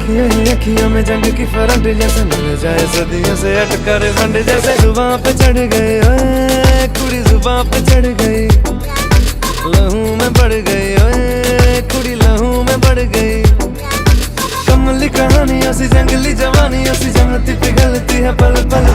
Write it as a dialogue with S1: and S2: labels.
S1: अखियों में जंग की फरंट जैसे मिल जाए सदियों से अटकर फंड जैसे जुबां पे चढ़ गए ओए कुड़ी जुबां पे चढ़ गई लहू में बढ़ गई ओए कुड़ी लहू में बढ़ गई कमली कहानी ऐसी जंगली जवानी ऐसी जमती पिघलती है पल पल